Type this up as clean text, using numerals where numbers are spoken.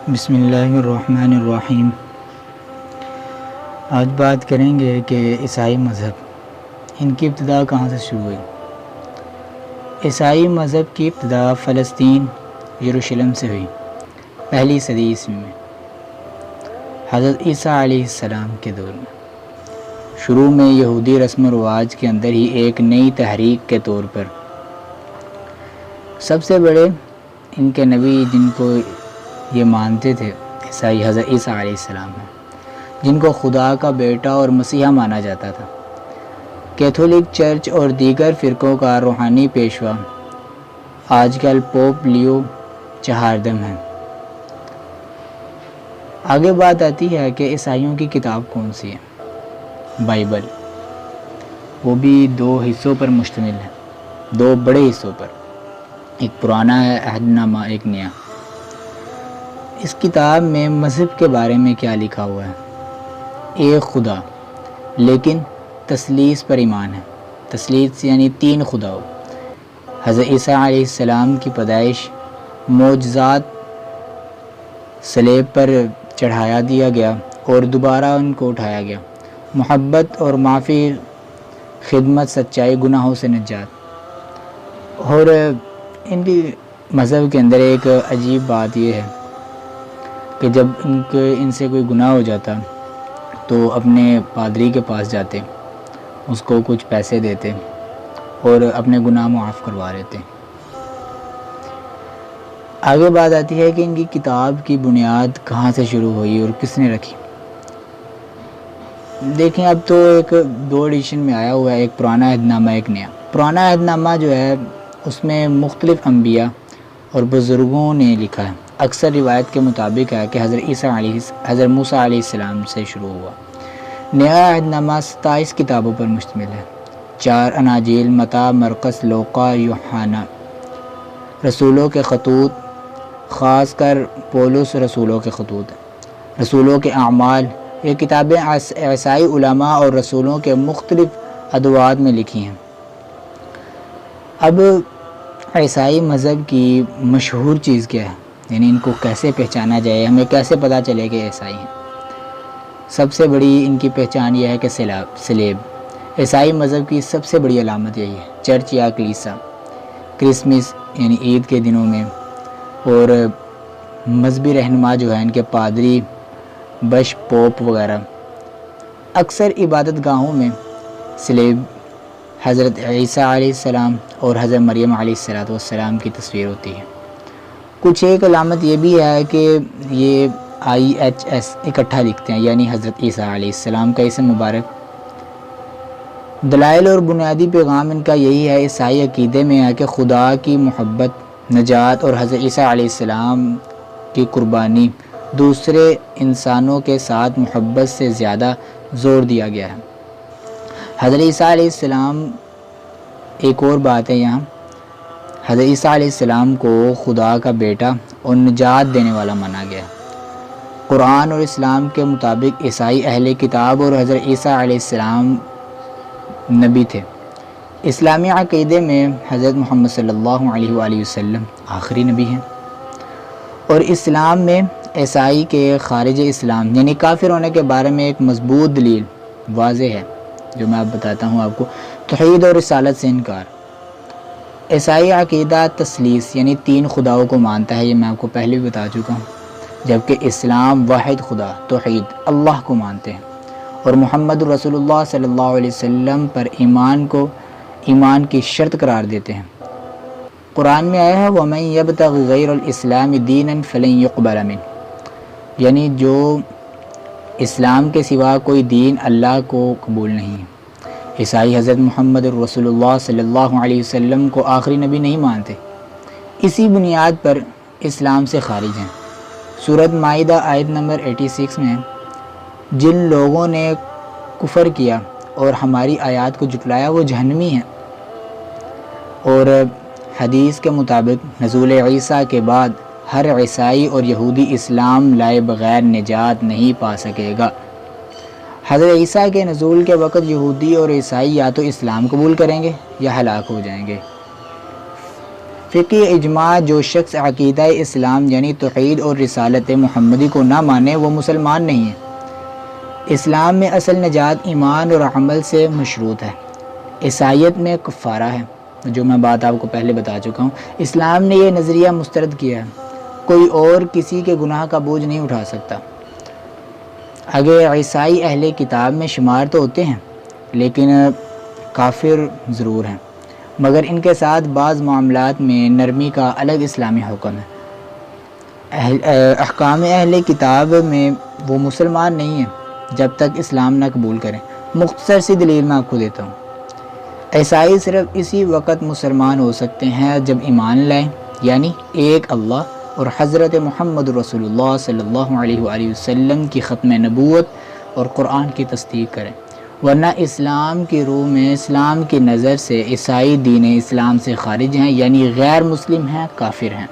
بسم اللہ الرحمن الرحیم۔ آج بات کریں گے کہ عیسائی مذہب ان کی ابتدا کہاں سے شروع ہوئی۔ عیسائی مذہب کی ابتدا فلسطین یروشلم سے ہوئی، پہلی صدی عیسوی میں، حضرت عیسیٰ علیہ السلام کے دور میں۔ شروع میں یہودی رسم و رواج کے اندر ہی ایک نئی تحریک کے طور پر سب سے بڑے ان کے نبی جن کو یہ مانتے تھے عیسائی حضرت عیسیٰ علیہ السلام ہیں، جن کو خدا کا بیٹا اور مسیحا مانا جاتا تھا۔ کیتھولک چرچ اور دیگر فرقوں کا روحانی پیشوا آج کل پوپ لیو چہاردم ہیں۔ آگے بات آتی ہے کہ عیسائیوں کی کتاب کون سی ہے۔ بائبل، وہ بھی دو حصوں پر مشتمل ہے، دو بڑے حصوں پر، ایک پرانا ہے عہد نامہ، ایک نیا۔ اس کتاب میں مذہب کے بارے میں کیا لکھا ہوا ہے؟ ایک خدا، لیکن تثلیث پر ایمان ہے۔ تثلیث یعنی تین خداؤں۔ حضرت عیسیٰ علیہ السلام کی پیدائش، معجزات، صلیب پر چڑھایا دیا گیا اور دوبارہ ان کو اٹھایا گیا، محبت اور معافی، خدمت، سچائی، گناہوں سے نجات۔ اور ان کی مذہب کے اندر ایک عجیب بات یہ ہے کہ جب ان سے کوئی گناہ ہو جاتا تو اپنے پادری کے پاس جاتے، اس کو کچھ پیسے دیتے اور اپنے گناہ معاف کروا لیتے۔ آگے بات آتی ہے کہ ان کی کتاب کی بنیاد کہاں سے شروع ہوئی اور کس نے رکھی۔ دیکھیں، اب تو ایک دو ایڈیشن میں آیا ہوا ہے، ایک پرانا عہد نامہ، ایک نیا۔ پرانا عہد نامہ جو ہے اس میں مختلف انبیاء اور بزرگوں نے لکھا ہے۔ اکثر روایت کے مطابق ہے کہ حضرت موسیٰ علیہ السلام سے شروع ہوا۔ نیا عہد نامہ 27 کتابوں پر مشتمل ہے، 4 اناجیل، متی، مرقس، لوقا، یوحنا۔ رسولوں کے خطوط، خاص کر پولس رسولوں کے خطوط، رسولوں کے اعمال، یہ کتابیں عیسائی علماء اور رسولوں کے مختلف ادوات میں لکھی ہیں۔ اب عیسائی مذہب کی مشہور چیز کیا ہے، یعنی ان کو کیسے پہچانا جائے، ہمیں کیسے پتہ چلے کہ عیسائی ہیں۔ سب سے بڑی ان کی پہچان یہ ہے کہ صلیب۔ عیسائی مذہب کی سب سے بڑی علامت یہی ہے۔ چرچ یا کلیسا، کرسمس یعنی عید کے دنوں میں، اور مذہبی رہنما جو ہیں ان کے پادری، بش، پوپ وغیرہ، اکثر عبادت گاہوں میں صلیب، حضرت عیسیٰ علیہ السلام اور حضرت مریم علیہ السلام کی تصویر ہوتی ہے۔ کچھ ایک علامت یہ بھی ہے کہ یہ IHS اکٹھا لکھتے ہیں، یعنی حضرت عیسیٰ علیہ السلام کا اسم مبارک۔ دلائل اور بنیادی پیغام ان کا یہی ہے، عیسائی عقیدے میں ہے کہ خدا کی محبت، نجات اور حضرت عیسیٰ علیہ السلام کی قربانی، دوسرے انسانوں کے ساتھ محبت سے زیادہ زور دیا گیا ہے۔ حضرت عیسیٰ علیہ السلام، ایک اور بات ہے یہاں، حضرت عیسیٰ علیہ السلام کو خدا کا بیٹا اور نجات دینے والا مانا گیا۔ قرآن اور اسلام کے مطابق عیسائی اہل کتاب اور حضرت عیسیٰ علیہ السلام نبی تھے۔ اسلامی عقیدے میں حضرت محمد صلی اللہ علیہ وآلہ وسلم آخری نبی ہیں، اور اسلام میں عیسائی کے خارج اسلام یعنی کافر ہونے کے بارے میں ایک مضبوط دلیل واضح ہے، جو میں اب بتاتا ہوں آپ کو۔ توحید اور رسالت سے انکار۔ عیسائی عقیدہ تثلیث یعنی تین خداؤں کو مانتا ہے، یہ میں آپ کو پہلے بھی بتا چکا ہوں، جبکہ اسلام واحد خدا، توحید، اللہ کو مانتے ہیں، اور محمد رسول اللہ صلی اللہ علیہ وسلم پر ایمان کو ایمان کی شرط قرار دیتے ہیں۔ قرآن میں آیا ہے وَمَن يَبْتَغِ غَيْرَ الْإِسْلَامِ دِينًا فَلَن يُقْبَلَ مِنْهُ، یعنی جو اسلام کے سوا کوئی دین اللہ کو قبول نہیں ہے۔ عیسائی حضرت محمد رسول اللہ صلی اللہ علیہ وسلم کو آخری نبی نہیں مانتے، اسی بنیاد پر اسلام سے خارج ہیں۔ سورۃ مائدہ آیت نمبر 86 میں، جن لوگوں نے کفر کیا اور ہماری آیات کو جھٹلایا وہ جہنمی ہیں۔ اور حدیث کے مطابق نزول عیسیٰ کے بعد ہر عیسائی اور یہودی اسلام لائے بغیر نجات نہیں پا سکے گا۔ حضرت عیسیٰ کے نزول کے وقت یہودی اور عیسائی یا تو اسلام قبول کریں گے یا ہلاک ہو جائیں گے۔ فقی اجماع جو شخص عقیدہ اسلام یعنی توحید اور رسالت محمدی کو نہ مانے وہ مسلمان نہیں ہے۔ اسلام میں اصل نجات ایمان اور عمل سے مشروط ہے، عیسائیت میں کفارہ ہے، جو میں بات آپ کو پہلے بتا چکا ہوں۔ اسلام نے یہ نظریہ مسترد کیا ہے، کوئی اور کسی کے گناہ کا بوجھ نہیں اٹھا سکتا۔ اگر عیسائی اہل کتاب میں شمار تو ہوتے ہیں لیکن کافر ضرور ہیں، مگر ان کے ساتھ بعض معاملات میں نرمی کا الگ اسلامی حکم ہے۔ احکام اہل کتاب میں وہ مسلمان نہیں ہیں جب تک اسلام نہ قبول کریں۔ مختصر سی دلیل میں آپ کو دیتا ہوں۔ عیسائی صرف اسی وقت مسلمان ہو سکتے ہیں جب ایمان لائیں، یعنی ایک اللہ اور حضرت محمد رسول اللہ صلی اللہ علیہ وآلہ وسلم کی ختم نبوت اور قرآن کی تصدیق کریں، ورنہ اسلام کی روح میں اسلام کی نظر سے عیسائی دین اسلام سے خارج ہیں، یعنی غیر مسلم ہیں، کافر ہیں۔